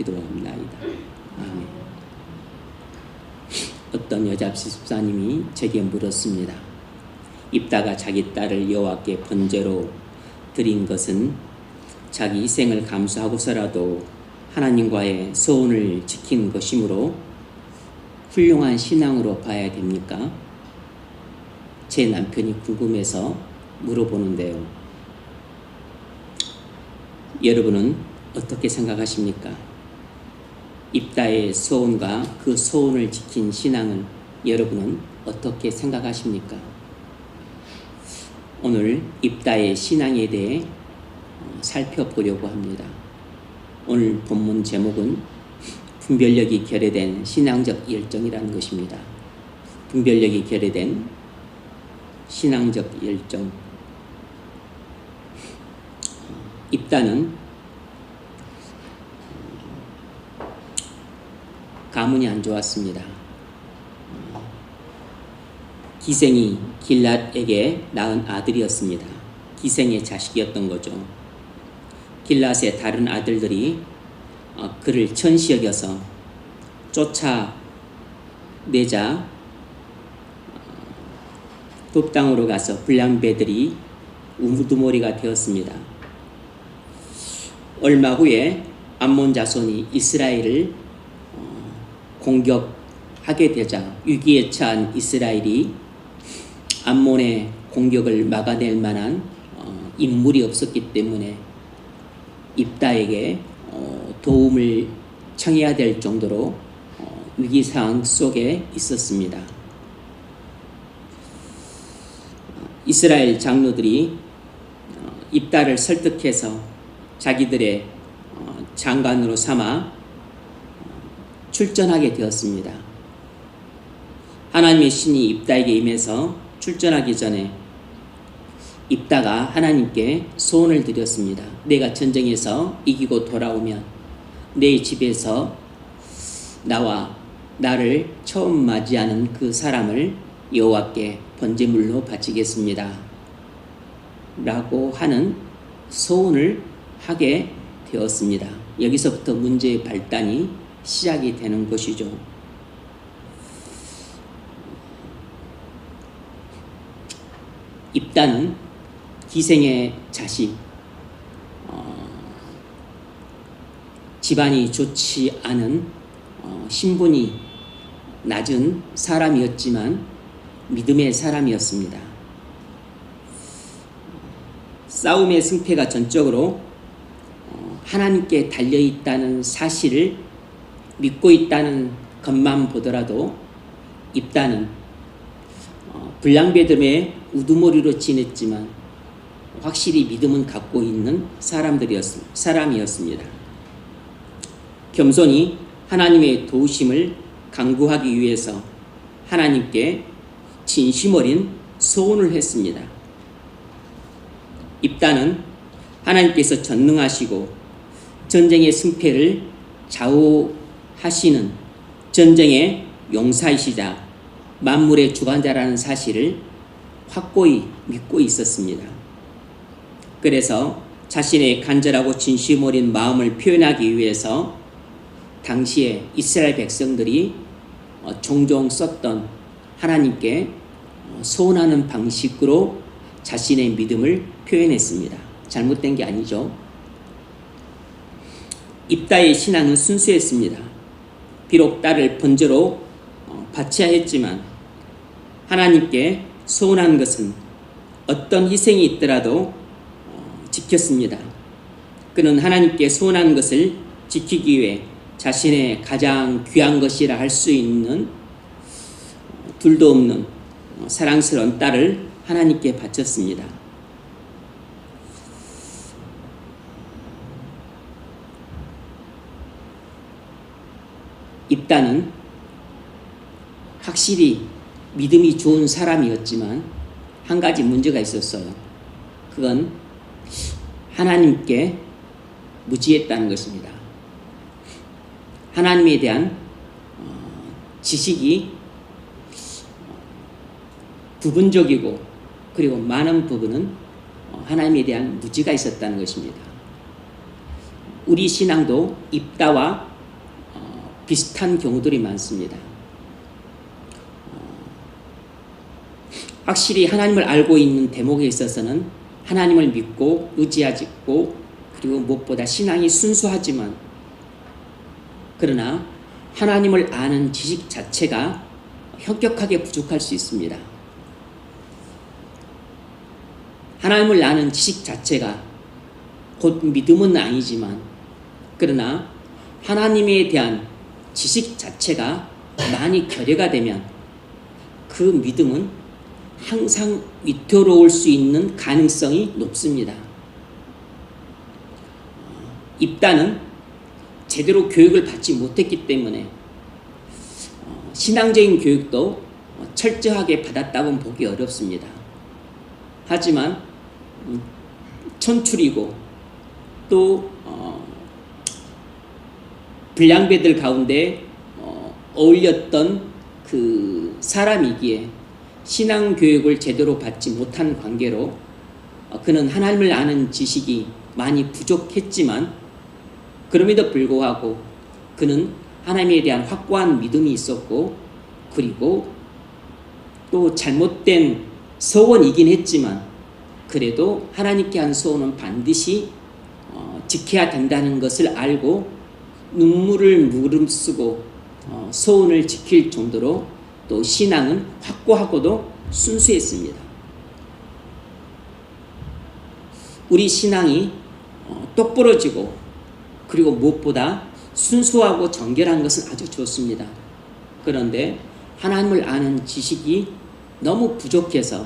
기도합나이다. 아멘. 어떤 여자 집사님이 제게 물었습니다. 입다가 자기 딸을 여호와께 번제로 드린 것은 자기 희생을 감수하고서라도 하나님과의 소원을 지킨 것이므로 훌륭한 신앙으로 봐야 됩니까? 제 남편이 궁금해서 물어보는데요. 여러분은 어떻게 생각하십니까? 입다의 소원과 그 소원을 지킨 신앙을 여러분은 어떻게 생각하십니까? 오늘 입다의 신앙에 대해 살펴보려고 합니다. 오늘 본문 제목은 분별력이 결여된 신앙적 열정이라는 것입니다. 분별력이 결여된 신앙적 열정. 입다는 가문이 안 좋았습니다. 기생이 길랏에게 낳은 아들이었습니다. 기생의 자식이었던 거죠. 길랏의 다른 아들들이 그를 천시 여겨서 쫓아내자 북땅으로 가서 불량배들이 우두머리가 되었습니다. 얼마 후에 암몬 자손이 이스라엘을 공격하게 되자 위기에 처한 이스라엘이 암몬의 공격을 막아낼 만한 인물이 없었기 때문에 입다에게 도움을 청해야 될 정도로 위기 상황 속에 있었습니다. 이스라엘 장로들이 입다를 설득해서 자기들의 장관으로 삼아 출전하게 되었습니다. 하나님의 신이 입다에게 임해서 출전하기 전에 입다가 하나님께 소원을 드렸습니다. 내가 전쟁에서 이기고 돌아오면 내 집에서 나를 처음 맞이하는 그 사람을 여호와께 번제물로 바치겠습니다. 라고 하는 소원을 하게 되었습니다. 여기서부터 문제의 발단이 시작이 되는 것이죠. 입다는 기생의 자식, 집안이 좋지 않은 신분이 낮은 사람이었지만 믿음의 사람이었습니다. 싸움의 승패가 전적으로 하나님께 달려있다는 사실을 믿고 있다는 것만 보더라도 입다는 불량배들의 우두머리로 지냈지만 확실히 믿음은 갖고 있는 사람이었습니다. 겸손히 하나님의 도우심을 간구하기 위해서 하나님께 진심 어린 소원을 했습니다. 입다는 하나님께서 전능하시고 전쟁의 승패를 좌우하시는 전쟁의 용사이시자 만물의 주관자라는 사실을 확고히 믿고 있었습니다. 그래서 자신의 간절하고 진심 어린 마음을 표현하기 위해서 당시에 이스라엘 백성들이 종종 썼던 하나님께 소원하는 방식으로 자신의 믿음을 표현했습니다. 잘못된 게 아니죠. 입다의 신앙은 순수했습니다. 비록 딸을 번제로 바쳐야 했지만 하나님께 소원한 것은 어떤 희생이 있더라도 지켰습니다. 그는 하나님께 소원한 것을 지키기 위해 자신의 가장 귀한 것이라 할 수 있는 둘도 없는 사랑스러운 딸을 하나님께 바쳤습니다. 입다는 확실히 믿음이 좋은 사람이었지만 한 가지 문제가 있었어요. 그건 하나님께 무지했다는 것입니다. 하나님에 대한 지식이 부분적이고 그리고 많은 부분은 하나님에 대한 무지가 있었다는 것입니다. 우리 신앙도 입다와 비슷한 경우들이 많습니다. 확실히 하나님을 알고 있는 대목에 있어서는 하나님을 믿고 의지하고 그리고 무엇보다 신앙이 순수하지만 그러나 하나님을 아는 지식 자체가 현격하게 부족할 수 있습니다. 하나님을 아는 지식 자체가 곧 믿음은 아니지만 그러나 하나님에 대한 지식 자체가 많이 결여가 되면 그 믿음은 항상 위태로울 수 있는 가능성이 높습니다. 입단은 제대로 교육을 받지 못했기 때문에 신앙적인 교육도 철저하게 받았다고는 보기 어렵습니다. 하지만 천출이고 또 불량배들 가운데 어울렸던 그 사람이기에 신앙교육을 제대로 받지 못한 관계로 그는 하나님을 아는 지식이 많이 부족했지만 그럼에도 불구하고 그는 하나님에 대한 확고한 믿음이 있었고 그리고 또 잘못된 서원이긴 했지만 그래도 하나님께 한 소원은 반드시 지켜야 된다는 것을 알고 눈물을 무릅쓰고 소원을 지킬 정도로 또 신앙은 확고하고도 순수했습니다. 우리 신앙이 똑부러지고 그리고 무엇보다 순수하고 정결한 것은 아주 좋습니다. 그런데 하나님을 아는 지식이 너무 부족해서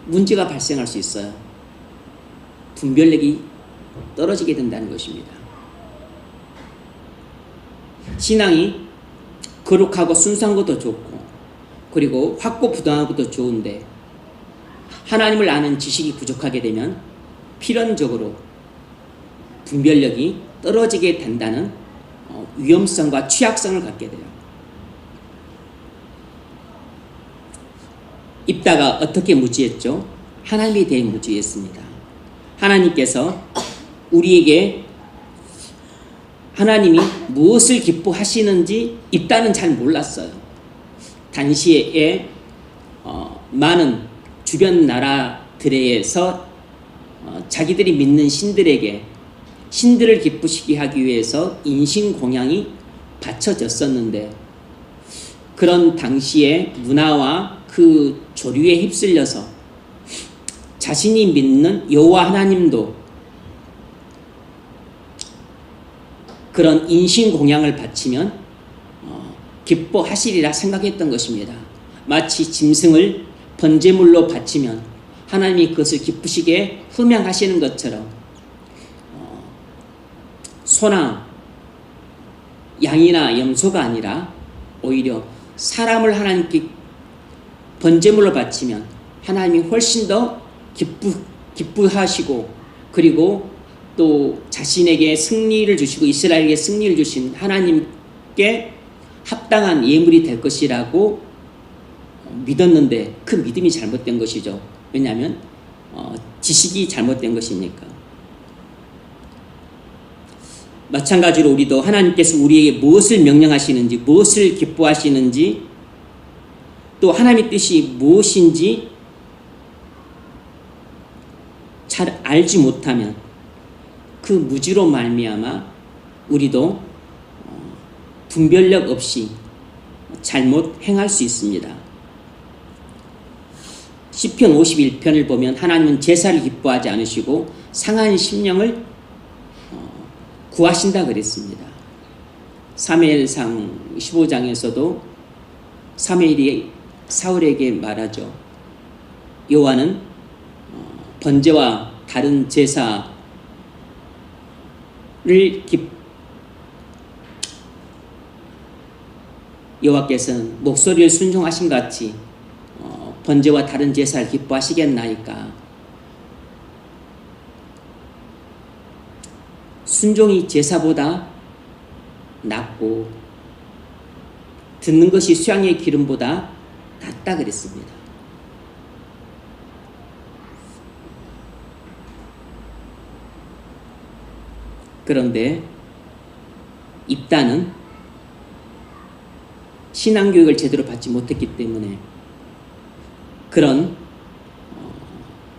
문제가 발생할 수 있어요. 분별력이 떨어지게 된다는 것입니다. 신앙이 거룩하고 순수한 것도 좋고 그리고 확고부동한 것도 좋은데 하나님을 아는 지식이 부족하게 되면 필연적으로 분별력이 떨어지게 된다는 위험성과 취약성을 갖게 돼요. 입다가 어떻게 무지했죠? 하나님에 대해 무지했습니다. 하나님께서 우리에게 하나님이 무엇을 기뻐하시는지 입다는 잘 몰랐어요. 당시에 많은 주변 나라들에서 자기들이 믿는 신들에게 신들을 기쁘시게 하기 위해서 인신공양이 바쳐졌었는데 그런 당시의 문화와 그 조류에 휩쓸려서 자신이 믿는 여호와 하나님도 그런 인신공양을 바치면 기뻐하시리라 생각했던 것입니다. 마치 짐승을 번제물로 바치면 하나님이 그것을 기쁘시게 흠양하시는 것처럼 소나 양이나 염소가 아니라 오히려 사람을 하나님께 번제물로 바치면 하나님이 훨씬 더 기뻐하시고 그리고 또 자신에게 승리를 주시고 이스라엘에게 승리를 주신 하나님께 합당한 예물이 될 것이라고 믿었는데 그 믿음이 잘못된 것이죠. 왜냐하면 지식이 잘못된 것이니까. 마찬가지로 우리도 하나님께서 우리에게 무엇을 명령하시는지 무엇을 기뻐하시는지 또 하나님의 뜻이 무엇인지 잘 알지 못하면 그 무지로 말미암아 우리도 분별력 없이 잘못 행할 수 있습니다. 시편 51편을 보면 하나님은 제사를 기뻐하지 않으시고 상한 심령을 구하신다 그랬습니다. 사무엘상 15장에서도 사무엘이 사울에게 말하죠. 여호와는 번제와 다른 제사를 여호와께서는 목소리를 순종하신 같이 번제와 다른 제사를 기뻐하시겠나이까. 순종이 제사보다 낫고 듣는 것이 수양의 기름보다 낫다 그랬습니다. 그런데 입다는 신앙교육을 제대로 받지 못했기 때문에 그런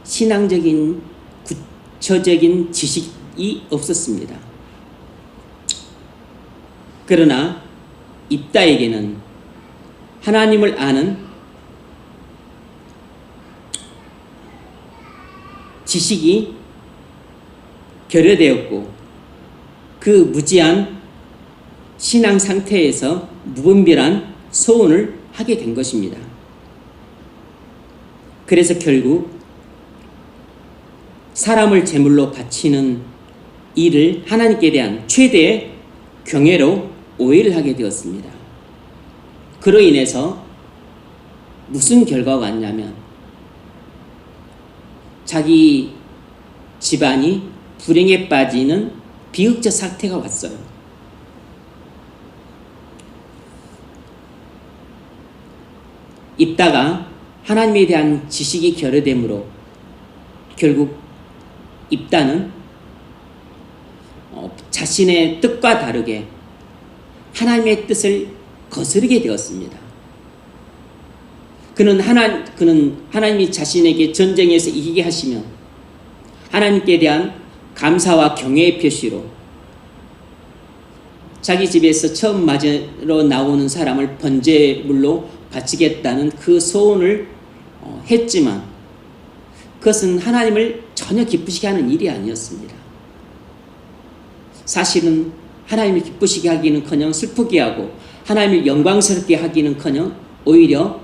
신앙적인 구체적인 지식이 없었습니다. 그러나 입다에게는 하나님을 아는 지식이 결여되었고 그 무지한 신앙 상태에서 무분별한 소원을 하게 된 것입니다. 그래서 결국 사람을 제물로 바치는 일을 하나님께 대한 최대의 경외로 오해를 하게 되었습니다. 그로 인해서 무슨 결과가 왔냐면 자기 집안이 불행에 빠지는 비극적 사태가 왔어요. 입다가 하나님에 대한 지식이 결여되므로 결국 입다는 자신의 뜻과 다르게 하나님의 뜻을 거스르게 되었습니다. 그는 하나님이 자신에게 전쟁에서 이기게 하시면 하나님께 대한 감사와 경외의 표시로 자기 집에서 처음 맞으러 나오는 사람을 번제물로 바치겠다는 그 소원을 했지만 그것은 하나님을 전혀 기쁘시게 하는 일이 아니었습니다. 사실은 하나님을 기쁘시게 하기는커녕 슬프게 하고 하나님을 영광스럽게 하기는커녕 오히려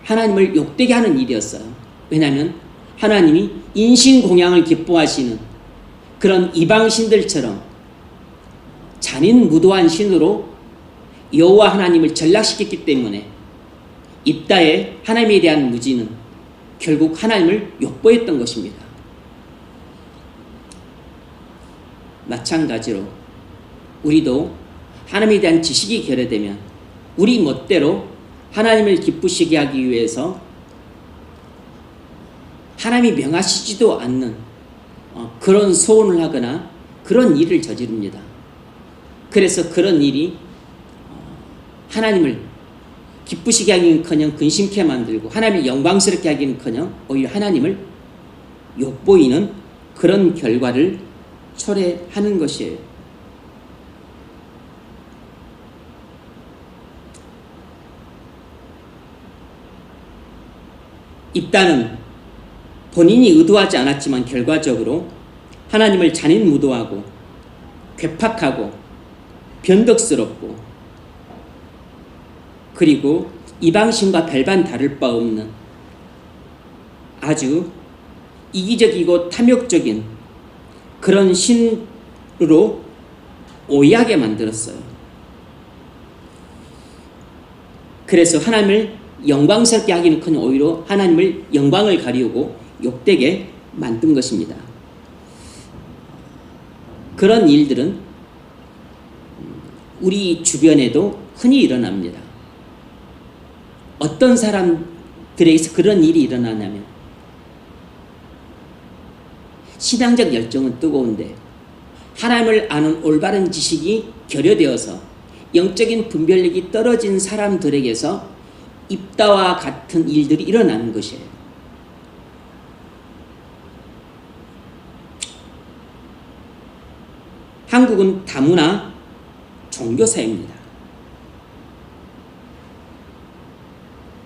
하나님을 욕되게 하는 일이었어요. 왜냐하면 하나님이 인신공양을 기뻐하시는 그런 이방신들처럼 잔인무도한 신으로 여호와 하나님을 전락시켰기 때문에 입다의 하나님에 대한 무지는 결국 하나님을 욕보했던 것입니다. 마찬가지로 우리도 하나님에 대한 지식이 결여되면 우리 멋대로 하나님을 기쁘시게 하기 위해서 하나님이 명하시지도 않는 그런 소원을 하거나 그런 일을 저지릅니다. 그래서 그런 일이 하나님을 기쁘시게 하기는커녕 근심케 만들고 하나님을 영광스럽게 하기는커녕 오히려 하나님을 욕보이는 그런 결과를 초래하는 것이에요. 입다는 본인이 의도하지 않았지만 결과적으로 하나님을 잔인무도하고 괴팍하고 변덕스럽고 그리고 이방신과 별반 다를 바 없는 아주 이기적이고 탐욕적인 그런 신으로 오해하게 만들었어요. 그래서 하나님을 영광스럽게 하기는커녕 오히려 하나님을 영광을 가리우고 욕되게 만든 것입니다. 그런 일들은 우리 주변에도 흔히 일어납니다. 어떤 사람들에게서 그런 일이 일어나냐면 신앙적 열정은 뜨거운데 하나님을 아는 올바른 지식이 결여되어서 영적인 분별력이 떨어진 사람들에게서 입다와 같은 일들이 일어나는 것이에요. 한국은 다문화 종교사회입니다.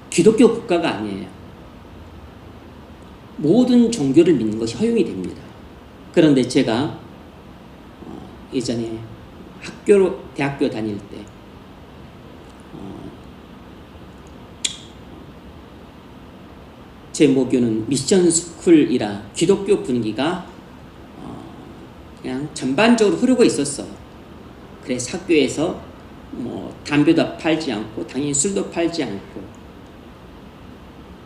기독교 국가가 아니에요. 모든 종교를 믿는 것이 허용이 됩니다. 그런데 제가 예전에 대학교 다닐 때 제 모교는 미션 스쿨이라 기독교 분위기가 그냥 전반적으로 흐르고 있었어요. 그래서 학교에서 담배도 팔지 않고 당연히 술도 팔지 않고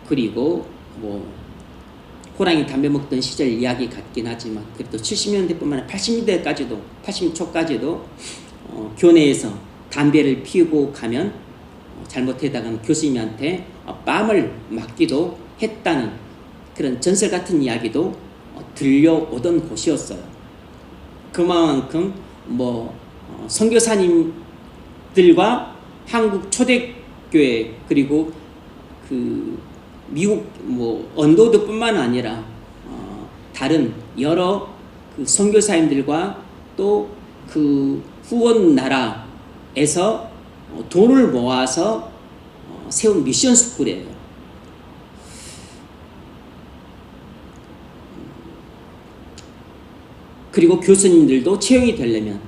그리고 호랑이 담배 먹던 시절 이야기 같긴 하지만 그래도 70년대뿐만 아니라 80년 초까지도 교내에서 담배를 피우고 가면 잘못하다가는 교수님한테 뺨을 맞기도 했다는 그런 전설 같은 이야기도 들려오던 곳이었어요. 그만큼 선교사님들과 한국 초대교회 그리고 그 미국 뭐 언더우드뿐만 아니라 다른 여러 그 선교사님들과 또 그 후원 나라에서 돈을 모아서 세운 미션 스쿨이에요. 그리고 교수님들도 채용이 되려면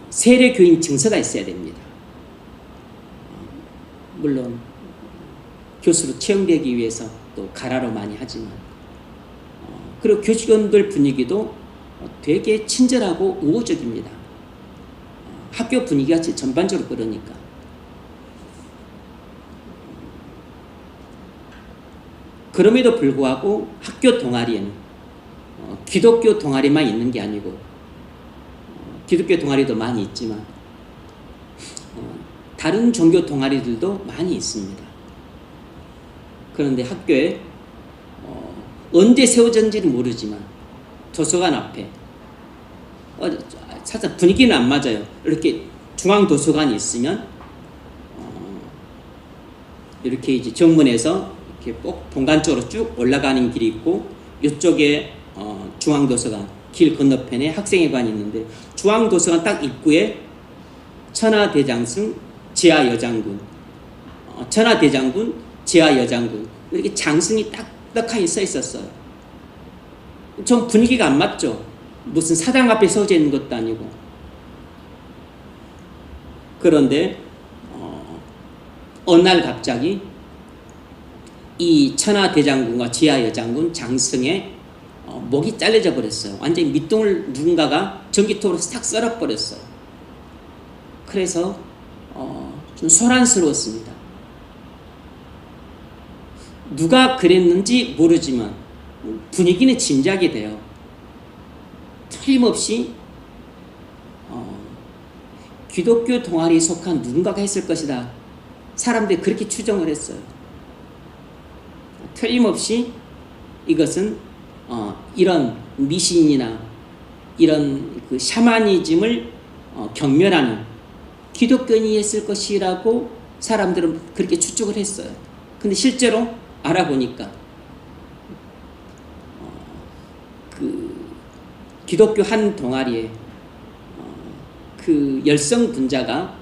세례교인 증서가 있어야 됩니다. 물론 교수로 채용되기 위해서 또 가라로 많이 하지만 그리고 교직원들 분위기도 되게 친절하고 우호적입니다. 학교 분위기가 전반적으로 그러니까. 그럼에도 불구하고 학교 동아리에는 기독교 동아리만 있는 게 아니고 기독교 동아리도 많이 있지만 다른 종교 동아리들도 많이 있습니다. 그런데 학교에 언제 세워졌는지는 모르지만 도서관 앞에 살짝 분위기는 안 맞아요. 이렇게 중앙 도서관이 있으면 이렇게 이제 정문에서 이렇게 꼭 본관 쪽으로 쭉 올라가는 길이 있고 이쪽에 중앙 도서관 길 건너편에 학생회관이 있는데 중앙 도서관 딱 입구에 천하대장군 지하여장군 천하대장군 지하여장군 이렇게 장승이 딱딱하게 써 있었어요. 좀 분위기가 안 맞죠. 무슨 사당 앞에 서져 있는 것도 아니고. 그런데 어느 날 갑자기 이 천하대장군과 지하여장군 장승의 목이 잘려져 버렸어요. 완전히 밑동을 누군가가 전기톱으로 싹 썰어 버렸어요. 그래서 좀 소란스러웠습니다. 누가 그랬는지 모르지만 분위기는 짐작이 돼요. 틀림없이 기독교 동아리에 속한 누군가가 했을 것이다. 사람들이 그렇게 추정을 했어요. 틀림없이 이것은 이런 미신이나 이런 그 샤머니즘을 경멸하는 기독교인이 했을 것이라고 사람들은 그렇게 추측을 했어요. 근데 실제로 알아보니까 그 기독교 한 동아리에 그 열성 분자가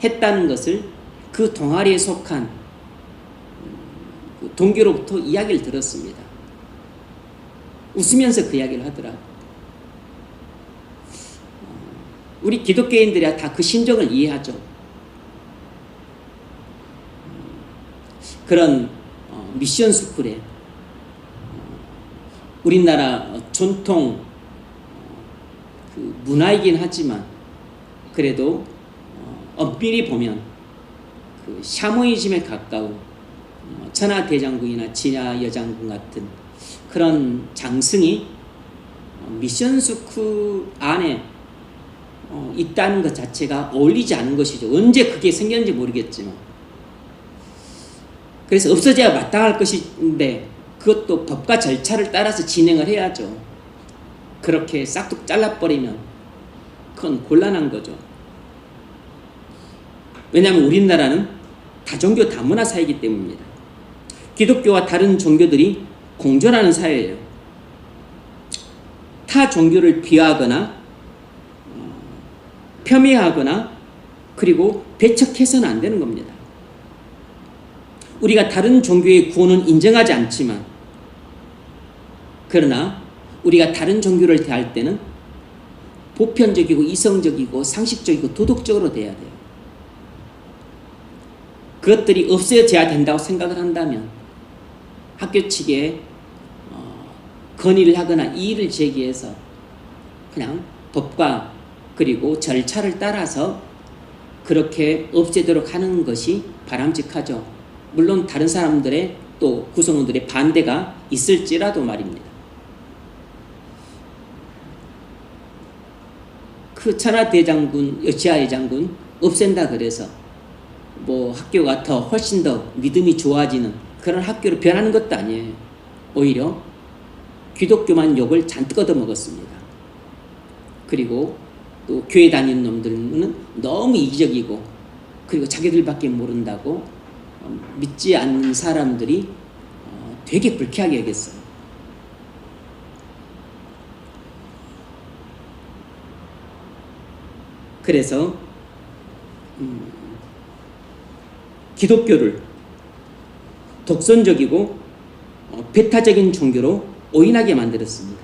했다는 것을 그 동아리에 속한 동기로부터 이야기를 들었습니다. 웃으면서 그 이야기를 하더라고요. 우리 기독교인들이야 다 그 심정을 이해하죠. 그런 미션 스쿨에 우리나라 전통 그 문화이긴 하지만 그래도 엄밀히 보면 그 샤머니즘에 가까운 천하대장군이나 지하여장군 같은 그런 장승이 미션 스쿨 안에 있다는 것 자체가 어울리지 않은 것이죠. 언제 그게 생겼는지 모르겠지만 그래서 없어져야 마땅할 것인데 그것도 법과 절차를 따라서 진행을 해야죠. 그렇게 싹둑 잘라버리면 그건 곤란한 거죠. 왜냐하면 우리나라는 다종교 다문화 사회이기 때문입니다. 기독교와 다른 종교들이 공존하는 사회예요. 타 종교를 비하하거나 폄훼하거나 그리고 배척해서는 안 되는 겁니다. 우리가 다른 종교의 구원은 인정하지 않지만 그러나 우리가 다른 종교를 대할 때는 보편적이고 이성적이고 상식적이고 도덕적으로 대해야 돼요. 그것들이 없어져야 된다고 생각을 한다면 학교 측에 건의를 하거나 이의를 제기해서 그냥 법과 그리고 절차를 따라서 그렇게 없애도록 하는 것이 바람직하죠. 물론 다른 사람들의 또 구성원들의 반대가 있을지라도 말입니다. 그 천하대장군, 지하여장군 없앤다 그래서 뭐 학교가 더 훨씬 더 믿음이 좋아지는 그런 학교로 변하는 것도 아니에요. 오히려 기독교만 욕을 잔뜩 얻어먹었습니다. 그리고 또 교회 다니는 놈들은 너무 이기적이고 그리고 자기들밖에 모른다고 믿지 않는 사람들이 되게 불쾌하게 여겼어요. 그래서 기독교를 독선적이고 배타적인 종교로 오인하게 만들었습니다.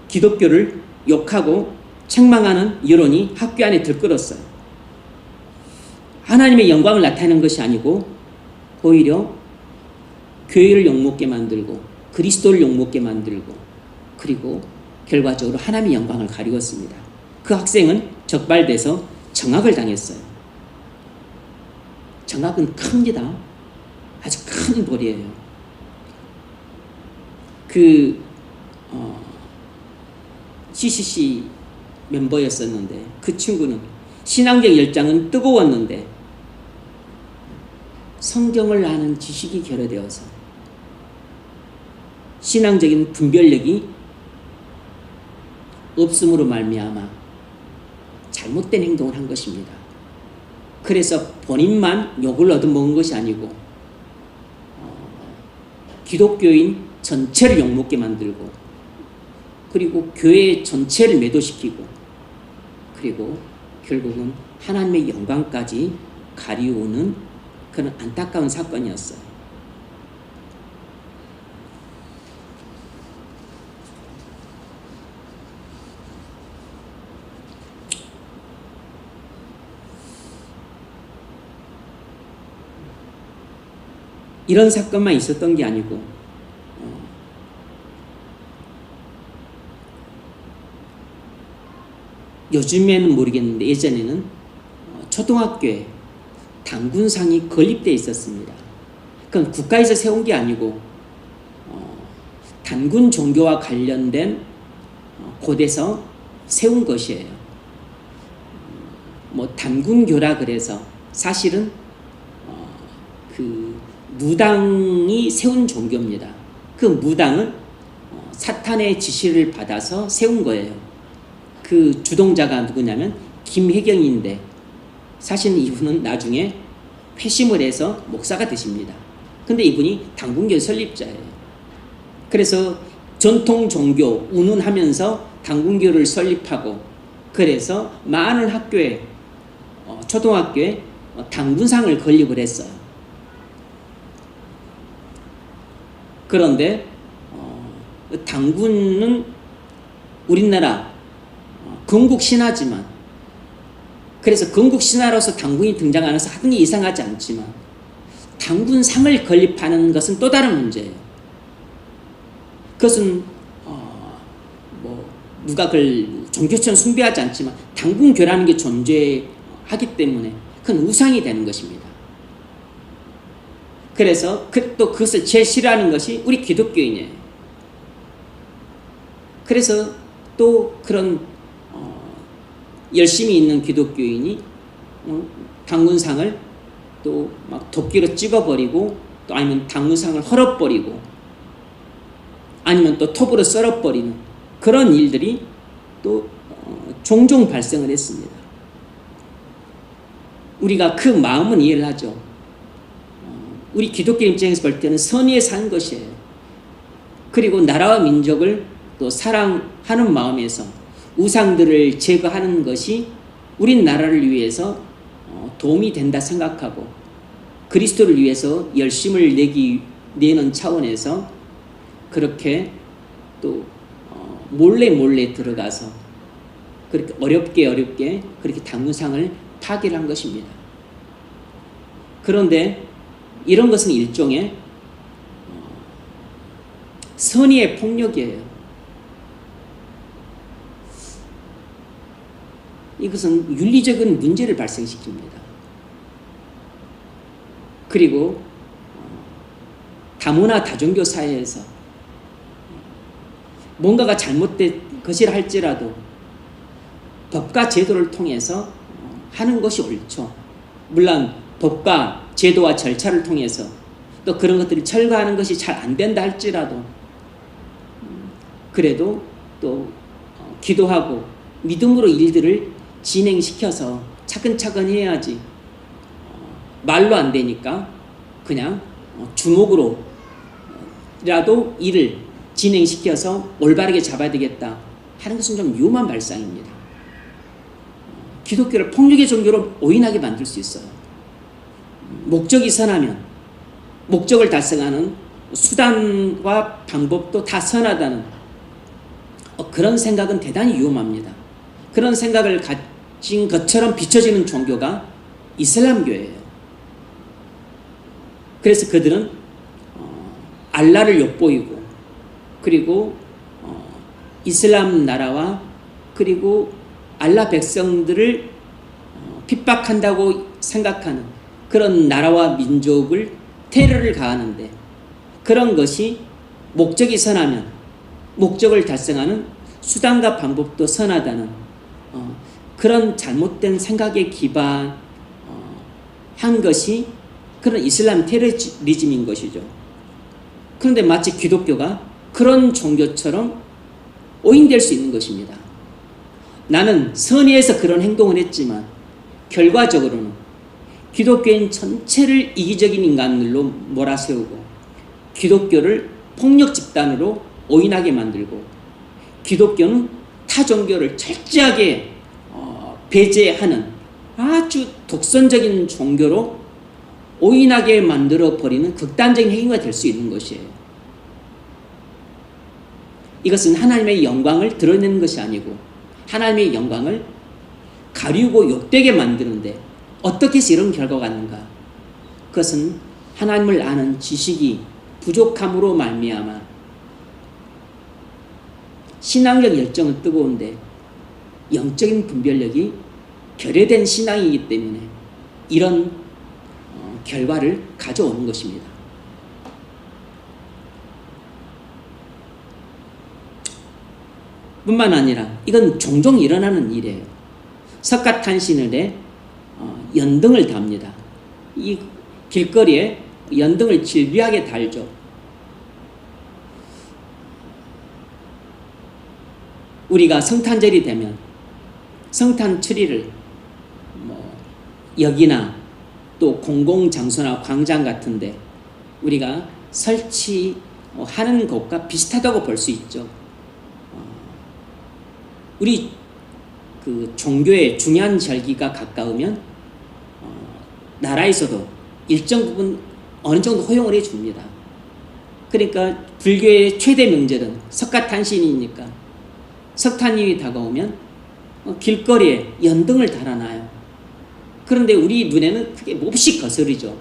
기독교를 욕하고 책망하는 여론이 학교 안에 들끓었어요. 하나님의 영광을 나타내는 것이 아니고 오히려 교회를 욕먹게 만들고 그리스도를 욕먹게 만들고 그리고 결과적으로 하나님의 영광을 가리웠습니다. 그 학생은 적발돼서 정학을 당했어요. 정학은 큽니다. 아주 큰 벌이에요. CCC 멤버였었는데 그 친구는 신앙적 열정은 뜨거웠는데 성경을 아는 지식이 결여되어서 신앙적인 분별력이 없음으로 말미암아 잘못된 행동을 한 것입니다. 그래서 본인만 욕을 얻어먹은 것이 아니고 기독교인 전체를 욕먹게 만들고 그리고 교회 전체를 매도시키고 그리고 결국은 하나님의 영광까지 가리우는 그런 안타까운 사건이었어요. 이런 사건만 있었던 게 아니고 요즘에는 모르겠는데 예전에는 초등학교에 단군상이 건립되어 있었습니다. 그건 국가에서 세운 게 아니고 단군 종교와 관련된 곳에서 세운 것이에요. 단군교라 그래서 사실은 그 무당이 세운 종교입니다. 그 무당은 사탄의 지시를 받아서 세운 거예요. 그 주동자가 누구냐면 김혜경인데 사실 이분은 나중에 회심을 해서 목사가 되십니다. 근데 이분이 단군교 설립자예요. 그래서 전통 종교 운운하면서 단군교를 설립하고 그래서 많은 학교에 초등학교에 단군상을 건립을 했어요. 그런데 단군은 우리나라 건국 신화지만 그래서 건국 신화로서 단군이 등장 안 해서 하는 게 이상하지 않지만 단군상을 건립하는 것은 또 다른 문제예요. 그것은 누가 그걸 종교처럼 숭배하지 않지만 단군교라는 게 존재하기 때문에 그건 우상이 되는 것입니다. 그래서 또 그것을 제일 싫어하는 것이 우리 기독교인이에요. 그래서 또 그런 열심히 있는 기독교인이 단군상을 또 막 도끼로 찍어버리고 또 아니면 단군상을 헐어버리고 아니면 또 톱으로 썰어버리는 그런 일들이 또 종종 발생을 했습니다. 우리가 그 마음은 이해를 하죠. 우리 기독교 입장에서 볼 때는 선의에 산 것이에요. 그리고 나라와 민족을 또 사랑하는 마음에서 우상들을 제거하는 것이 우리나라를 위해서 도움이 된다 생각하고 그리스도를 위해서 열심을 내는 차원에서 그렇게 또 몰래 들어가서 그렇게 어렵게 그렇게 단군상을 파괴를 한 것입니다. 그런데 이런 것은 일종의 선의의 폭력이에요. 이것은 윤리적인 문제를 발생시킵니다. 그리고 다문화 다종교 사회에서 뭔가가 잘못된 것이라 할지라도 법과 제도를 통해서 하는 것이 옳죠. 물론 법과 제도와 절차를 통해서 또 그런 것들을 철거하는 것이 잘 안 된다 할지라도 그래도 또 기도하고 믿음으로 일들을 진행시켜서 차근차근 해야지 말로 안 되니까 그냥 주먹으로라도 일을 진행시켜서 올바르게 잡아야 되겠다 하는 것은 좀 위험한 발상입니다. 기독교를 폭력의 종교로 오인하게 만들 수 있어요. 목적이 선하면 목적을 달성하는 수단과 방법도 다 선하다는 그런 생각은 대단히 위험합니다. 그런 생각을 가진 것처럼 비춰지는 종교가 이슬람교예요. 그래서 그들은 알라를 엿보이고 그리고 이슬람 나라와 그리고 알라 백성들을 핍박한다고 생각하는 그런 나라와 민족을 테러를 가하는데 그런 것이 목적이 선하면 목적을 달성하는 수단과 방법도 선하다는 그런 잘못된 생각에 기반한 것이 그런 이슬람 테러리즘인 것이죠. 그런데 마치 기독교가 그런 종교처럼 오인될 수 있는 것입니다. 나는 선의에서 그런 행동을 했지만 결과적으로는 기독교인 전체를 이기적인 인간들로 몰아세우고 기독교를 폭력 집단으로 오인하게 만들고 기독교는 타 종교를 철저하게 배제하는 아주 독선적인 종교로 오인하게 만들어 버리는 극단적인 행위가 될 수 있는 것이에요. 이것은 하나님의 영광을 드러내는 것이 아니고 하나님의 영광을 가리우고 욕되게 만드는데 어떻게 해서 이런 결과가 왔는가? 그것은 하나님을 아는 지식이 부족함으로 말미암아 신앙적 열정은 뜨거운데 영적인 분별력이 결여된 신앙이기 때문에 이런 결과를 가져오는 것입니다. 뿐만 아니라 이건 종종 일어나는 일이에요. 석가탄신을 해 연등을 답니다. 이 길거리에 연등을 질비하게 달죠. 우리가 성탄절이 되면 성탄 트리를 역이나 또 공공장소나 광장 같은데 우리가 설치하는 것과 비슷하다고 볼 수 있죠. 우리 그 종교의 중요한 절기가 가까우면 나라에서도 일정 부분 어느 정도 허용을 해줍니다. 그러니까 불교의 최대 명절은 석가탄신이니까 석탄이 다가오면 길거리에 연등을 달아놔요. 그런데 우리 눈에는 그게 몹시 거슬리죠.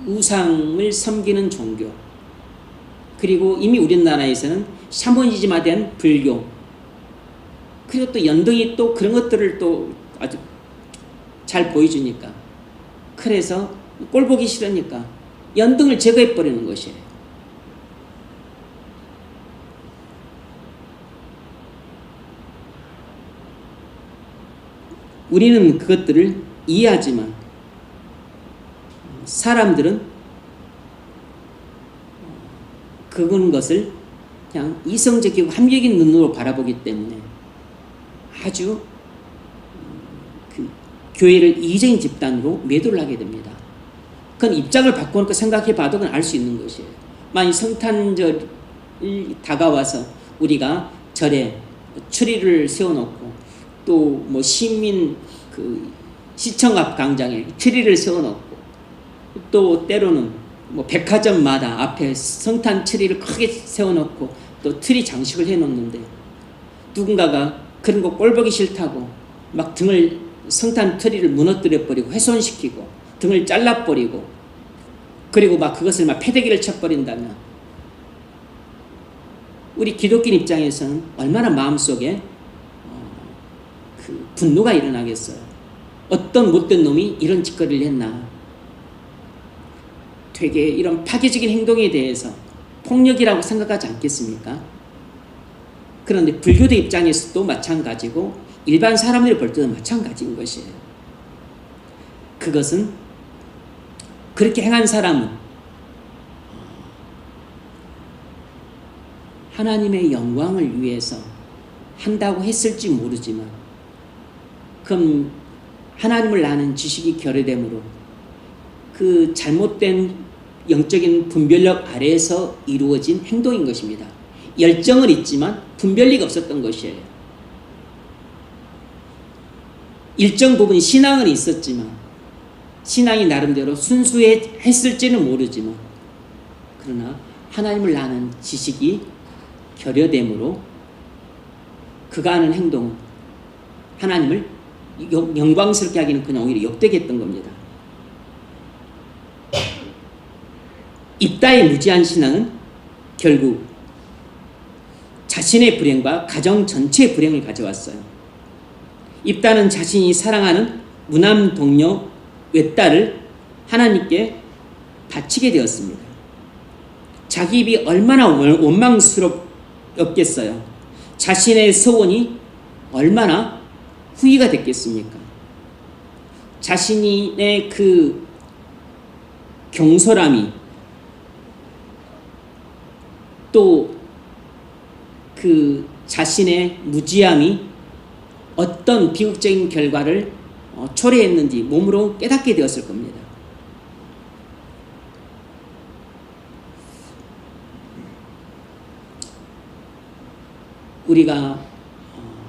우상을 섬기는 종교, 그리고 이미 우리나라에서는 샤머니즘화된 불교, 그리고 또 연등이 또 그런 것들을 또 아주 잘 보여주니까, 그래서 꼴 보기 싫으니까 연등을 제거해버리는 것이에요. 우리는 그것들을 이해하지만 사람들은 그런 것을 그냥 이성적이고 합리적인 눈으로 바라보기 때문에 아주 그 교회를 이기적인 집단으로 매도를 하게 됩니다. 그건 입장을 바꿔놓고 생각해 봐도 그건 알 수 있는 것이에요. 만약 성탄절이 다가와서 우리가 절에 트리를 세워놓고 또 뭐 시민 그 시청 앞 광장에 트리를 세워놓고 또 때로는 뭐 백화점마다 앞에 성탄 트리를 크게 세워놓고 또 트리 장식을 해놓는데 누군가가 그런 거 꼴보기 싫다고 막 등을 성탄 트리를 무너뜨려버리고 훼손시키고 등을 잘라버리고 그리고 막 그것을 막 패대기를 쳐버린다면 우리 기독교인 입장에서는 얼마나 마음속에 그 분노가 일어나겠어요. 어떤 못된 놈이 이런 짓거리를 했나. 되게 이런 파괴적인 행동에 대해서 폭력이라고 생각하지 않겠습니까? 그런데 불교도 입장에서도 마찬가지고 일반 사람들이 볼 때도 마찬가지인 것이에요. 그것은 그렇게 행한 사람은 하나님의 영광을 위해서 한다고 했을지 모르지만, 그럼 하나님을 아는 지식이 결여되므로 그 잘못된 영적인 분별력 아래에서 이루어진 행동인 것입니다. 열정은 있지만 분별리가 없었던 것이에요. 일정 부분 신앙은 있었지만, 신앙이 나름대로 순수했을지는 모르지만, 그러나 하나님을 아는 지식이 결여되므로 그가 하는 행동은 하나님을 영광스럽게 하기는 그냥 오히려 역되게 했던 겁니다. 입다의 무지한 신앙은 결국 자신의 불행과 가정 전체의 불행을 가져왔어요. 입다는 자신이 사랑하는 무남 동료 외딸을 하나님께 바치게 되었습니다. 자기 입이 얼마나 원망스럽겠어요. 자신의 소원이 얼마나 후회가 됐겠습니까? 자신의 그 경솔함이, 또 그 자신의 무지함이 어떤 비극적인 결과를 초래했는지 몸으로 깨닫게 되었을 겁니다. 우리가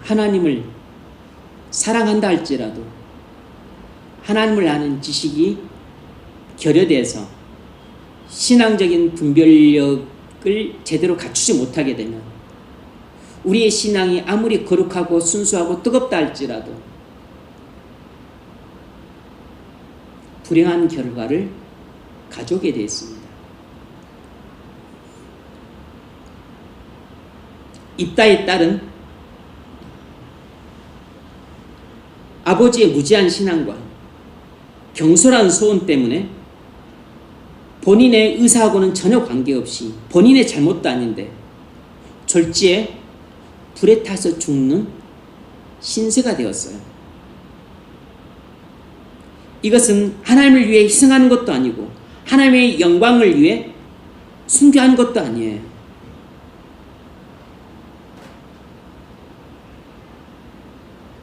하나님을 사랑한다 할지라도 하나님을 아는 지식이 결여돼서 신앙적인 분별력을 제대로 갖추지 못하게 되면 우리의 신앙이 아무리 거룩하고 순수하고 뜨겁다 할지라도 불행한 결과를 가져오게 되어 있습니다. 입다의 딸은 아버지의 무지한 신앙과 경솔한 소원 때문에 본인의 의사하고는 전혀 관계없이, 본인의 잘못도 아닌데 졸지에 불에 타서 죽는 신세가 되었어요. 이것은 하나님을 위해 희생하는 것도 아니고 하나님의 영광을 위해 순교하는 것도 아니에요.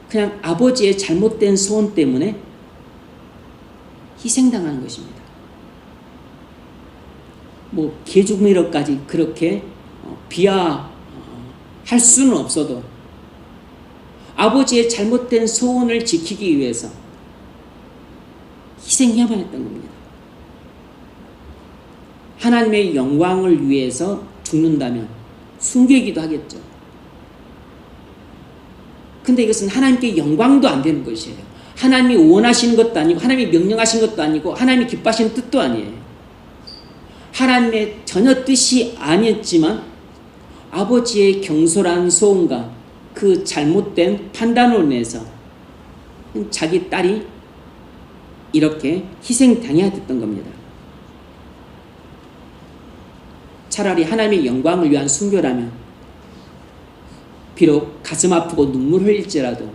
그냥 아버지의 잘못된 소원 때문에 희생당하는 것입니다. 뭐 개죽음이라까지 그렇게 비하할 수는 없어도 아버지의 잘못된 소원을 지키기 위해서 희생해야만 했던 겁니다. 하나님의 영광을 위해서 죽는다면 순교이기도 하겠죠. 근데 이것은 하나님께 영광도 안 되는 것이에요. 하나님이 원하시는 것도 아니고 하나님이 명령하신 것도 아니고 하나님이 기뻐하시는 뜻도 아니에요. 하나님의 전혀 뜻이 아니었지만 아버지의 경솔한 소원과 그 잘못된 판단으로 인해서 자기 딸이 이렇게 희생당해야 됐던 겁니다. 차라리 하나님의 영광을 위한 순교라면 비록 가슴 아프고 눈물 흘릴지라도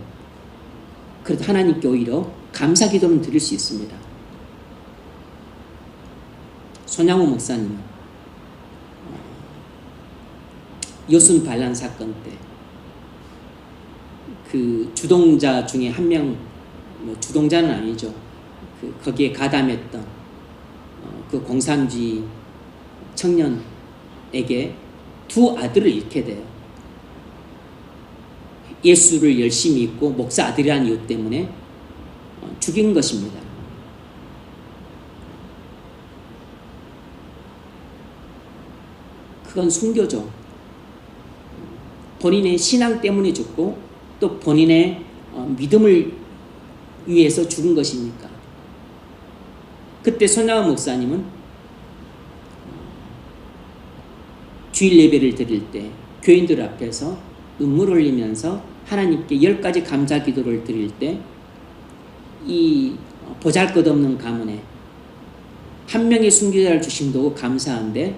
그래도 하나님께 오히려 감사 기도는 드릴 수 있습니다. 손양호 목사님은 요순 반란 사건 때 그 주동자 중에 한 명, 뭐 주동자는 아니죠. 거기에 가담했던 그 공산주의 청년에게 두 아들을 잃게 돼요. 예수를 열심히 믿고 목사 아들이라는 이유 때문에 죽인 것입니다. 그건 순교죠. 본인의 신앙 때문에 죽고 또 본인의 믿음을 위해서 죽은 것이니까. 그때 손양원 목사님은 주일 예배를 드릴 때 교인들 앞에서 눈물을 흘리면서 하나님께 10가지 감사 기도를 드릴 때 이 보잘것없는 가문에 한 명의 순교자를 주심도 감사한데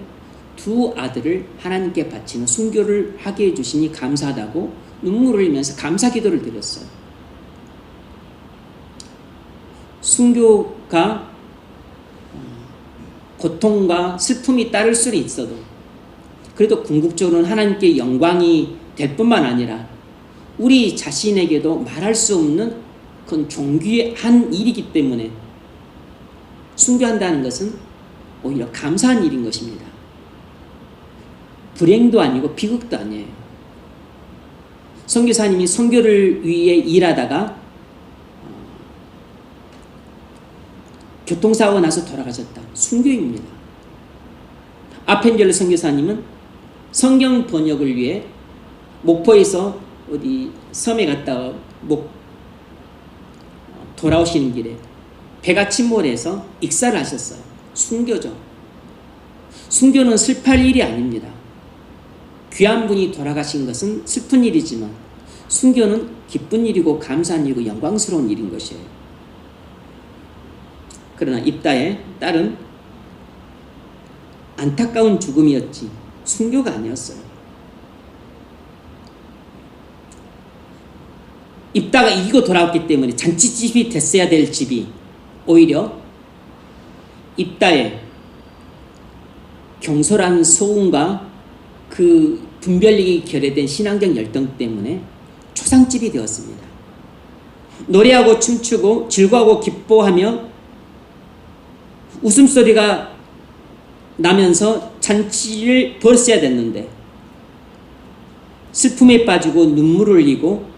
두 아들을 하나님께 바치는 순교를 하게 해주시니 감사하다고 눈물을 흘리면서 감사 기도를 드렸어요. 순교가 고통과 슬픔이 따를 수는 있어도 그래도 궁극적으로는 하나님께 영광이 될 뿐만 아니라 우리 자신에게도 말할 수 없는 그건 존귀한 일이기 때문에 순교한다는 것은 오히려 감사한 일인 것입니다. 불행도 아니고 비극도 아니에요. 선교사님이 선교를 위해 일하다가 교통사고가 나서 돌아가셨다. 순교입니다. 아펜젤로 선교사님은 성경 번역을 위해 목포에서 어디 섬에 갔다가 돌아오시는 길에 배가 침몰해서 익사를 하셨어요. 순교죠. 순교는 슬플 일이 아닙니다. 귀한 분이 돌아가신 것은 슬픈 일이지만 순교는 기쁜 일이고 감사한 일이고 영광스러운 일인 것이에요. 그러나 입다의 딸은 안타까운 죽음이었지 순교가 아니었어요. 입다가 이기고 돌아왔기 때문에 잔치집이 됐어야 될 집이 오히려 입다의 경솔한 소음과 그 분별력이 결여된 신앙적 열정 때문에 초상집이 되었습니다. 노래하고 춤추고 즐거워하고 기뻐하며 웃음소리가 나면서 잔치를 벌였어야 됐는데 슬픔에 빠지고 눈물을 흘리고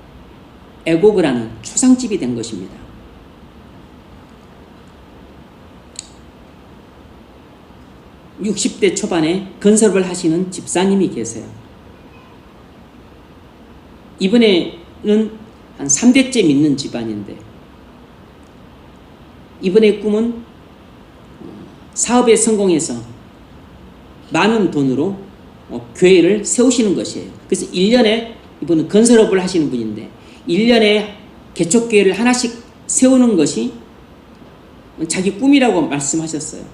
애곡을 하는 초상집이 된 것입니다. (60대) 초반에 건설을 하시는 집사님이 계세요. 이번에는 한 3대째 믿는 집안인데 이번의 꿈은 사업에 성공해서 많은 돈으로 교회를 세우시는 것이에요. 그래서 1년에 이분은 건설업을 하시는 분인데 1년에 개척교회를 하나씩 세우는 것이 자기 꿈이라고 말씀하셨어요.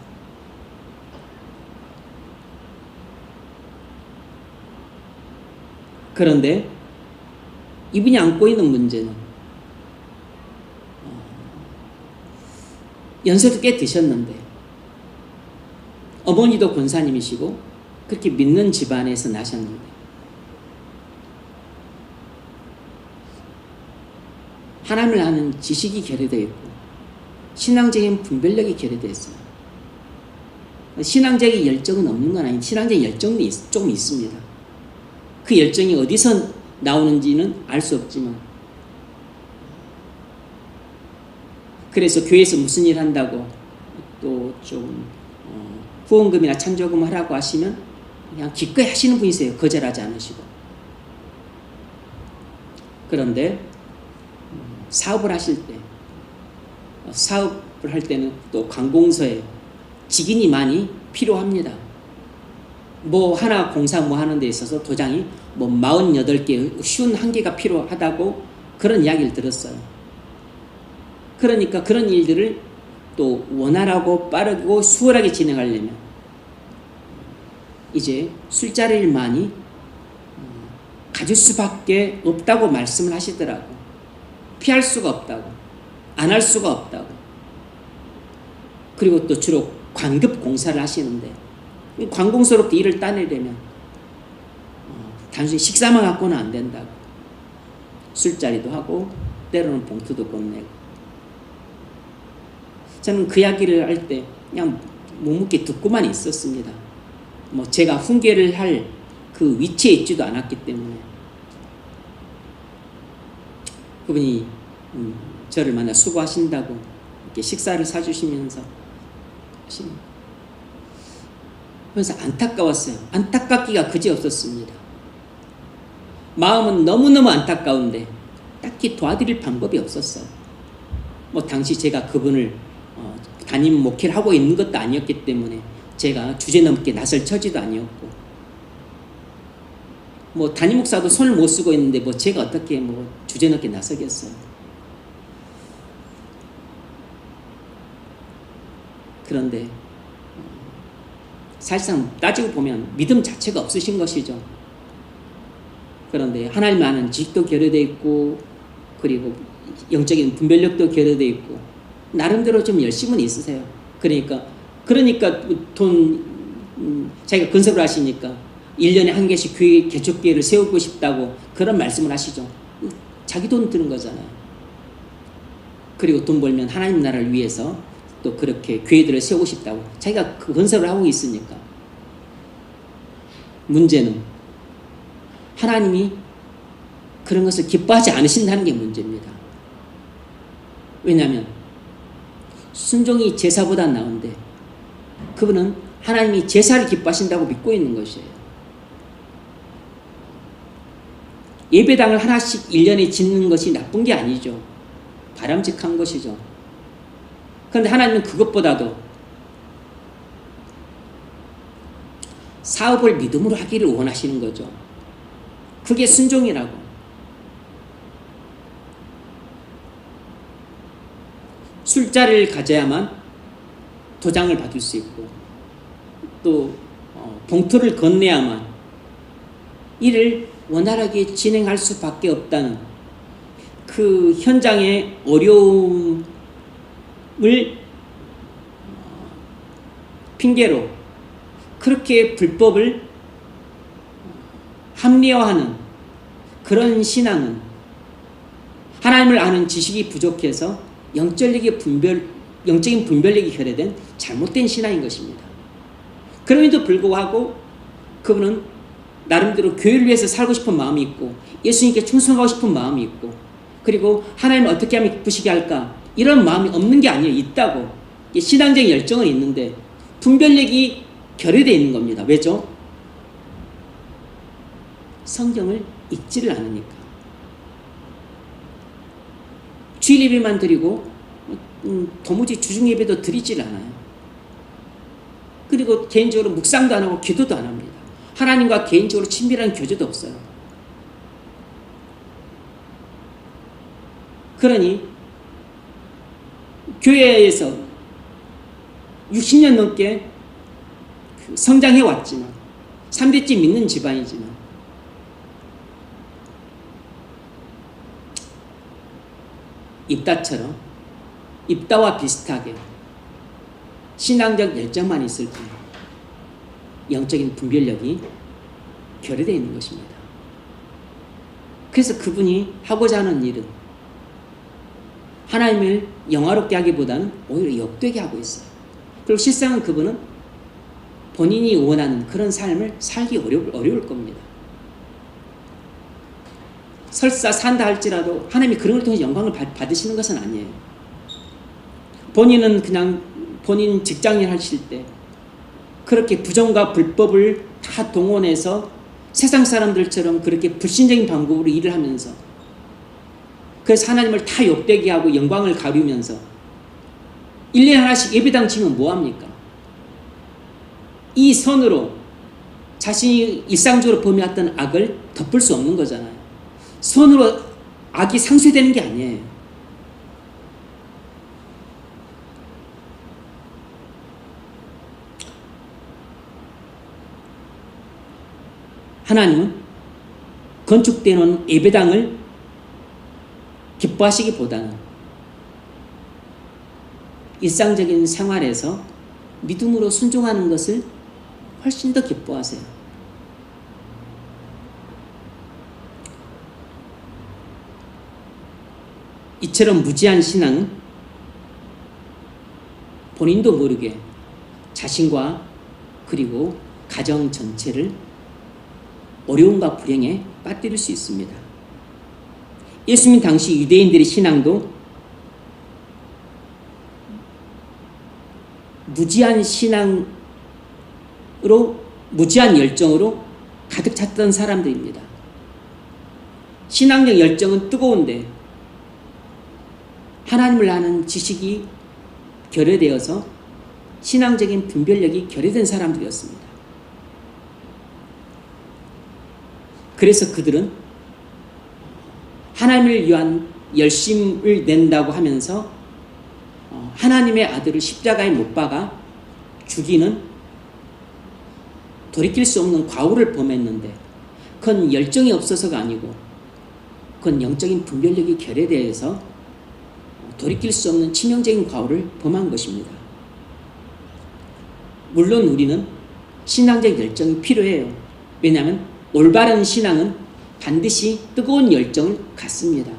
그런데 이분이 안고 있는 문제는 연세도 꽤 드셨는데 어머니도 권사님이시고 그렇게 믿는 집안에서 나셨는데 하나님을 아는 지식이 결여되어 있고 신앙적인 분별력이 결여되어 있어요. 신앙적인 열정은 없는 건 아닌데 신앙적인 열정은 조금 있습니다. 그 열정이 어디서 나오는지는 알 수 없지만 그래서 교회에서 무슨 일 한다고 또 좀 후원금이나 찬조금 하라고 하시면 그냥 기꺼이 하시는 분이세요. 거절하지 않으시고. 그런데 사업을 하실 때 사업을 할 때는 또 관공서에 직인이 많이 필요합니다. 뭐 하나 공사 뭐 하는 데 있어서 도장이 뭐 48개, 51개가 필요하다고 그런 이야기를 들었어요. 그러니까 그런 일들을 또 원활하고 빠르고 수월하게 진행하려면 이제 술자리를 많이 가질 수밖에 없다고 말씀을 하시더라고. 피할 수가 없다고. 안 할 수가 없다고. 그리고 또 주로 관급 공사를 하시는데 관공서로부터 일을 따내려면 단순히 식사만 갖고는 안 된다고. 술자리도 하고 때로는 봉투도 건네고. 저는 그 이야기를 할 때 그냥 묵묵히 듣고만 있었습니다. 뭐 제가 훈계를 할 그 위치에 있지도 않았기 때문에. 그분이 저를 만나 수고하신다고 이렇게 식사를 사주시면서 그래서 안타까웠어요. 안타깝기가 그지없었습니다. 마음은 너무너무 안타까운데 딱히 도와드릴 방법이 없었어요. 뭐 당시 제가 그분을 담임 목회를 하고 있는 것도 아니었기 때문에 제가 주제넘게 나설 처지도 아니었고 뭐 담임 목사도 손을 못 쓰고 있는데 뭐 제가 어떻게 뭐 주제넘게 나서겠어요. 그런데 사실상 따지고 보면 믿음 자체가 없으신 것이죠. 그런데 하나님 아는 지식도 결여되어 있고 그리고 영적인 분별력도 결여되어 있고 나름대로 좀 열심은 있으세요. 그러니까 돈 자기가 건설을 하시니까 1년에 한 개씩 교회 개척교회를 세우고 싶다고 그런 말씀을 하시죠. 자기 돈 드는 거잖아요. 그리고 돈 벌면 하나님 나라를 위해서 또 그렇게 교회들을 세우고 싶다고 자기가 그 건설을 하고 있으니까. 문제는 하나님이 그런 것을 기뻐하지 않으신다는 게 문제입니다. 왜냐하면 순종이 제사보다 나은데 그분은 하나님이 제사를 기뻐하신다고 믿고 있는 것이에요. 예배당을 하나씩 1년에 짓는 것이 나쁜 게 아니죠. 바람직한 것이죠. 그런데 하나님은 그것보다도 사업을 믿음으로 하기를 원하시는 거죠. 그게 순종이라고. 술자리를 가져야만 도장을 받을 수 있고 또 봉투를 건네야만 일을 원활하게 진행할 수밖에 없다는 그 현장의 어려움을 핑계로 그렇게 불법을 합리화하는 그런 신앙은 하나님을 아는 지식이 부족해서 영적인 분별력이 결여된 잘못된 신앙인 것입니다. 그럼에도 불구하고 그분은 나름대로 교회를 위해서 살고 싶은 마음이 있고 예수님께 충성하고 싶은 마음이 있고 그리고 하나님을 어떻게 하면 기쁘시게 할까 이런 마음이 없는 게 아니에요. 있다고. 신앙적인 열정은 있는데 분별력이 결여되어 있는 겁니다. 왜죠? 성경을 읽지를 않으니까. 주일 예배만 드리고 도무지 주중 예배도 드리질 않아요. 그리고 개인적으로 묵상도 안 하고 기도도 안 합니다. 하나님과 개인적으로 친밀한 교제도 없어요. 그러니 교회에서 60년 넘게 성장해 왔지만 3대째 믿는 집안이지만 입다처럼 입다와 비슷하게 신앙적 열정만 있을 뿐 영적인 분별력이 결여되어 있는 것입니다. 그래서 그분이 하고자 하는 일은 하나님을 영화롭게 하기보다는 오히려 역되게 하고 있어요. 그리고 실상은 그분은 본인이 원하는 그런 삶을 살기 어려울 겁니다. 설사 산다 할지라도 하나님이 그런 걸 통해 영광을 받으시는 것은 아니에요. 본인은 그냥 본인 직장일 하실 때 그렇게 부정과 불법을 다 동원해서 세상 사람들처럼 그렇게 불신적인 방법으로 일을 하면서 그래서 하나님을 다 욕되게 하고 영광을 가리우면서 1년에 하나씩 예배당 치면 뭐합니까? 이 선으로 자신이 일상적으로 범해왔던 악을 덮을 수 없는 거잖아요. 선으로 악이 상쇄되는 게 아니에요. 하나님은 건축되는 예배당을 기뻐하시기보다는 일상적인 생활에서 믿음으로 순종하는 것을 훨씬 더 기뻐하세요. 이처럼 무지한 신앙은 본인도 모르게 자신과 그리고 가정 전체를 어려움과 불행에 빠뜨릴 수 있습니다. 예수님 당시 유대인들의 신앙도 무지한 신앙으로 무지한 열정으로 가득 찼던 사람들입니다. 신앙적 열정은 뜨거운데 하나님을 아는 지식이 결여되어서 신앙적인 분별력이 결여된 사람들이었습니다. 그래서 그들은 하나님을 위한 열심을 낸다고 하면서 하나님의 아들을 십자가에 못 박아 죽이는 돌이킬 수 없는 과오를 범했는데 그건 열정이 없어서가 아니고 그건 영적인 분별력이 결여되어서 돌이킬 수 없는 치명적인 과오를 범한 것입니다. 물론 우리는 신앙적 열정이 필요해요. 왜냐하면 올바른 신앙은 반드시 뜨거운 열정을 갖습니다.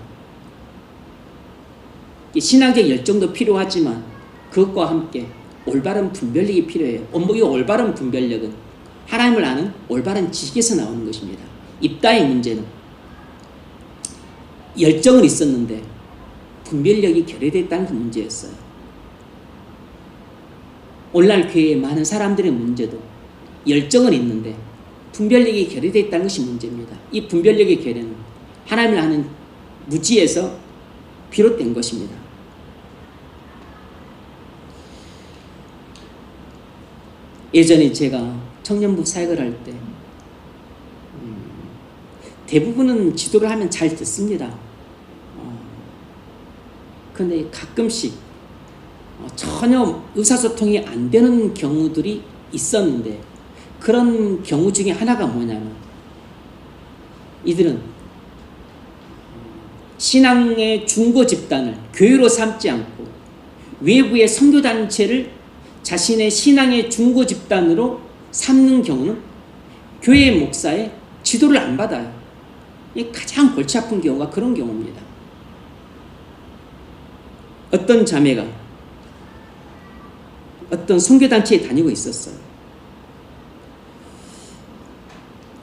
신앙적 열정도 필요하지만 그것과 함께 올바른 분별력이 필요해요. 이 올바른 분별력은 하나님을 아는 올바른 지식에서 나오는 것입니다. 입다의 문제는 열정은 있었는데 분별력이 결여됐다는 그 문제였어요. 오늘날 교회의 많은 사람들의 문제도 열정은 있는데 분별력이 결여됐다는 것이 문제입니다. 이 분별력의 결여는 하나님을 아는 무지에서 비롯된 것입니다. 예전에 제가 청년부 사역을 할 때 대부분은 지도를 하면 잘 듣습니다. 그런데 가끔씩 전혀 의사소통이 안 되는 경우들이 있었는데 그런 경우 중에 하나가 뭐냐면 이들은 신앙의 중고 집단을 교회로 삼지 않고 외부의 선교단체를 자신의 신앙의 중고 집단으로 삼는 경우는 교회 목사의 지도를 안 받아요. 가장 골치 아픈 경우가 그런 경우입니다. 어떤 자매가 어떤 선교단체에 다니고 있었어요.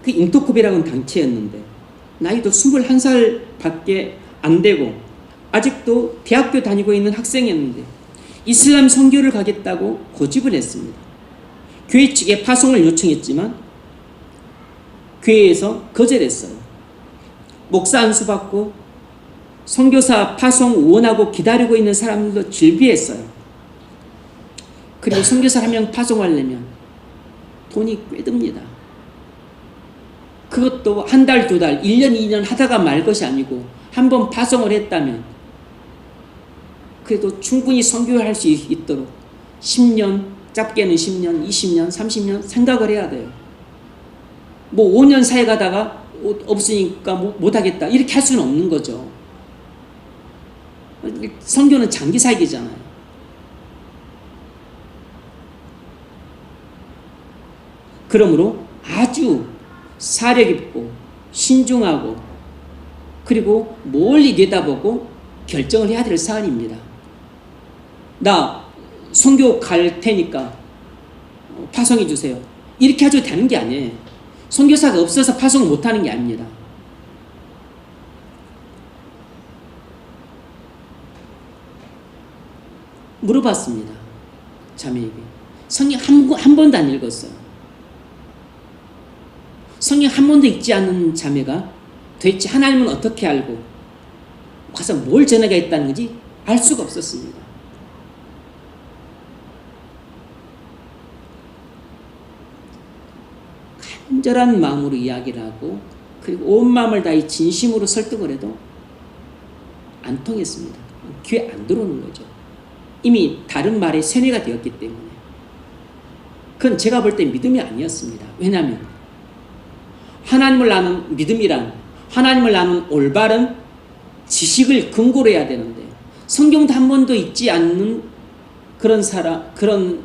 그 인터코비라는 단체였는데 나이도 21살밖에 안 되고 아직도 대학교 다니고 있는 학생이었는데 이슬람 선교를 가겠다고 고집을 했습니다. 교회 측에 파송을 요청했지만 교회에서 거절했어요. 목사 안수 받고 선교사 파송 원하고 기다리고 있는 사람들도 질비했어요. 그리고 선교사 한 명 파송하려면 돈이 꽤 듭니다. 그것도 한 달, 두 달, 1년, 2년 하다가 말 것이 아니고 한번 파송을 했다면 그래도 충분히 선교할 수 있도록 10년, 짧게는 10년, 20년, 30년 생각을 해야 돼요. 5년 사회 가다가 없으니까 못하겠다 이렇게 할 수는 없는 거죠. 선교는 장기 사역이잖아요. 그러므로 아주 사려 깊고 신중하고 그리고 멀리 내다보고 결정을 해야 될 사안입니다. 나 선교 갈 테니까 파송해 주세요. 이렇게 해도 되는 게 아니에요. 선교사가 없어서 파송을 못하는 게 아닙니다. 물어봤습니다. 자매에게. 성경 한 번도 안 읽었어요. 성경 한 번도 읽지 않는 자매가 도대체 하나님은 어떻게 알고 와서 뭘 전하게 했다는 건지 알 수가 없었습니다. 간절한 마음으로 이야기를 하고 그리고 온 마음을 다해 진심으로 설득을 해도 안 통했습니다. 귀에 안 들어오는 거죠. 이미 다른 말에 세뇌가 되었기 때문에. 그건 제가 볼 때 믿음이 아니었습니다. 왜냐하면 하나님을 아는 믿음이란 하나님을 아는 올바른 지식을 근거로 해야 되는데 성경도 한 번도 읽지 않는 그런 사람이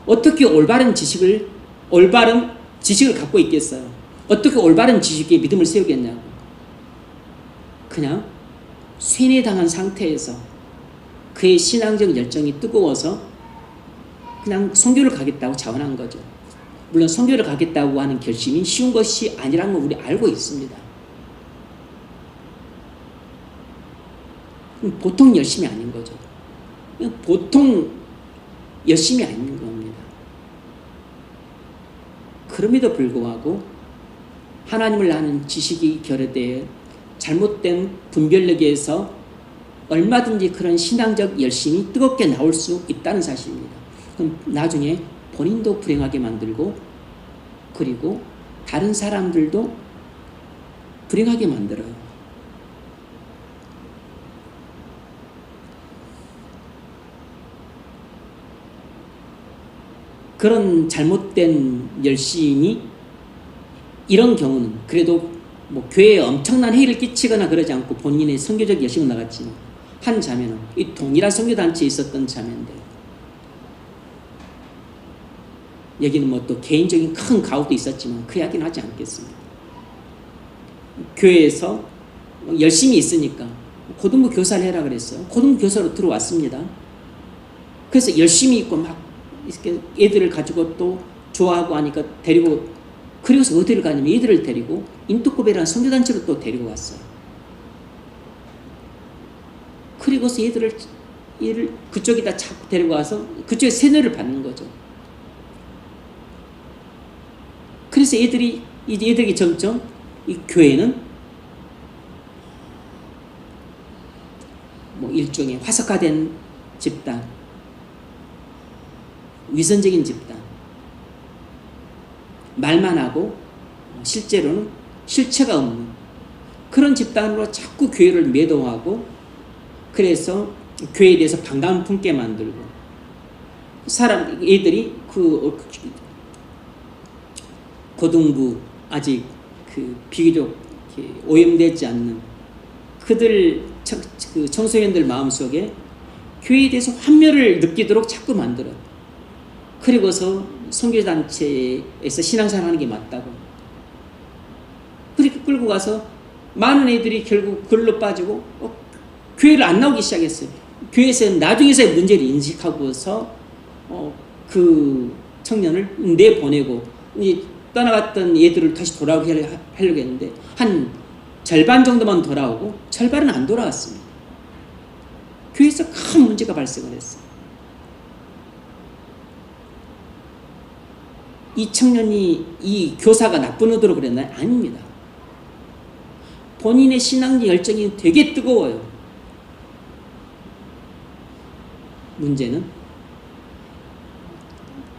어떻게 올바른 지식을 갖고 있겠어요? 어떻게 올바른 지식에 믿음을 세우겠냐고. 그냥 세뇌당한 상태에서 그의 신앙적 열정이 뜨거워서 그냥 선교를 가겠다고 자원한 거죠. 물론 선교를 가겠다고 하는 결심이 쉬운 것이 아니라는 걸 우리 알고 있습니다. 보통 열심이 아닌 거죠. 보통 열심이 아닌 겁니다. 그럼에도 불구하고 하나님을 아는 지식이 결여되어 잘못된 분별력에서 얼마든지 그런 신앙적 열심이 뜨겁게 나올 수 있다는 사실입니다. 그럼 나중에 본인도 불행하게 만들고 그리고 다른 사람들도 불행하게 만들어요. 그런 잘못된 열심이 이런 경우는 그래도 교회에 엄청난 해를 끼치거나 그러지 않고 본인의 선교적 열심을 나갔지만 한 자매는 이 동일한 선교단체에 있었던 자매인데 여기는 뭐 또 개인적인 큰 가오도 있었지만 그 이야기는 하지 않겠습니다. 교회에서 열심히 있으니까 고등부 교사를 해라 그랬어요. 고등부 교사로 들어왔습니다. 그래서 열심히 있고 막 이렇게 애들을 가지고 또 좋아하고 하니까 데리고, 그리고서 어디를 가냐면 애들을 데리고 인터코베라는 선교단체로 또 데리고 왔어요. 그리고서 얘를 그쪽에다 자꾸 데리고 와서 그쪽에 세뇌를 받는 거죠. 그래서 얘들이 점점 이 교회는 뭐 일종의 화석화된 집단, 위선적인 집단, 말만 하고 실제로는 실체가 없는 그런 집단으로 자꾸 교회를 매도하고, 그래서 교회에 대해서 반감을 품게 만들고, 애들이 고등부 아직 비교적 오염되지 않는 그들 청소년들 마음속에 교회에 대해서 환멸을 느끼도록 자꾸 만들어. 그리고서 선교단체에서 신앙생활 하는 게 맞다고 그렇게 끌고 가서 많은 애들이 결국 글로 빠지고 교회를 안 나오기 시작했어요. 교회에서는 나중에서야 문제를 인식하고서 그 청년을 내보내고 이제 떠나갔던 얘들을 다시 돌아오게 하려고 했는데 한 절반 정도만 돌아오고 절반은 안 돌아왔습니다. 교회에서 큰 문제가 발생을 했어요. 이 청년이 이 교사가 나쁜 의도로 그랬나요? 아닙니다. 본인의 신앙 열정이 되게 뜨거워요. 문제는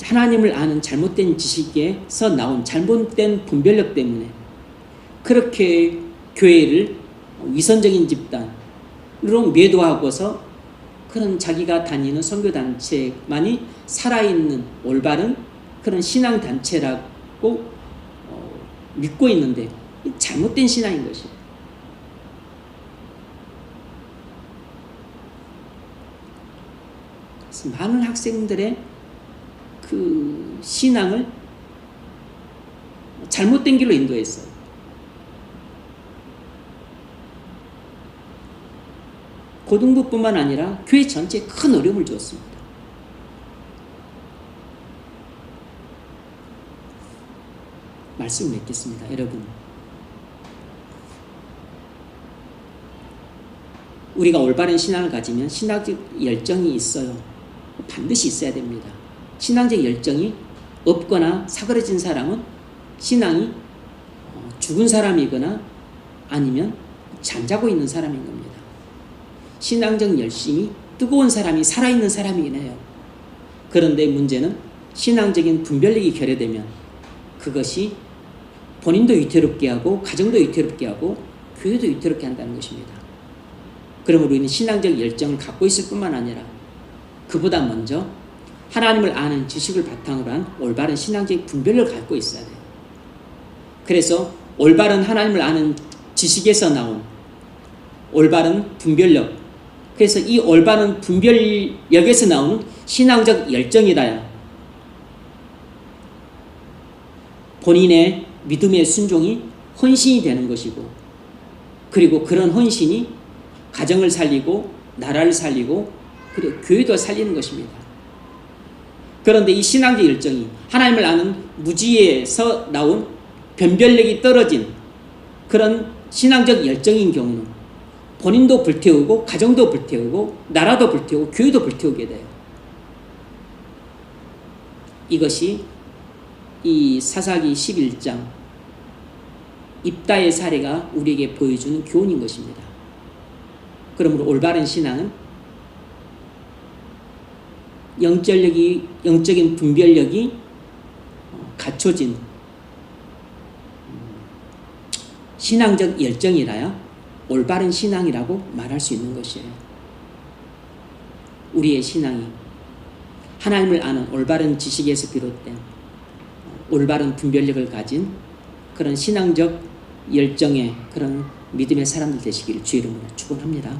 하나님을 아는 잘못된 지식에서 나온 잘못된 분별력 때문에 그렇게 교회를 위선적인 집단으로 매도하고서 그런 자기가 다니는 선교단체만이 살아있는 올바른 그런 신앙단체라고 믿고 있는데 잘못된 신앙인 것이에요. 그래서 많은 학생들의 그 신앙을 잘못된 길로 인도했어요. 고등부뿐만 아니라 교회 전체에 큰 어려움을 주었습니다. 말씀을 맺겠습니다. 여러분, 우리가 올바른 신앙을 가지면 신학적 열정이 있어요. 반드시 있어야 됩니다. 신앙적 열정이 없거나 사그러진 사람은 신앙이 죽은 사람이거나 아니면 잠자고 있는 사람인 겁니다. 신앙적 열심이 뜨거운 사람이 살아있는 사람이긴 해요. 그런데 문제는 신앙적인 분별력이 결여되면 그것이 본인도 위태롭게 하고 가정도 위태롭게 하고 교회도 위태롭게 한다는 것입니다. 그러므로 우리는 신앙적 열정을 갖고 있을 뿐만 아니라 그보다 먼저 하나님을 아는 지식을 바탕으로 한 올바른 신앙적 분별력을 갖고 있어야 돼요. 그래서 올바른 하나님을 아는 지식에서 나온 올바른 분별력, 그래서 이 올바른 분별력에서 나오는 신앙적 열정이라야 본인의 믿음의 순종이 헌신이 되는 것이고, 그리고 그런 헌신이 가정을 살리고 나라를 살리고 그리고 교회도 살리는 것입니다. 그런데 이 신앙적 열정이 하나님을 아는 무지에서 나온 변별력이 떨어진 그런 신앙적 열정인 경우는 본인도 불태우고 가정도 불태우고 나라도 불태우고 교회도 불태우게 돼요. 이것이 이 사사기 11장 입다의 사례가 우리에게 보여주는 교훈인 것입니다. 그러므로 올바른 신앙은 영적인 분별력이 갖춰진 신앙적 열정이라야 올바른 신앙이라고 말할 수 있는 것이에요. 우리의 신앙이 하나님을 아는 올바른 지식에서 비롯된 올바른 분별력을 가진 그런 신앙적 열정의 그런 믿음의 사람들 되시기를 주의 이름으로 축원합니다.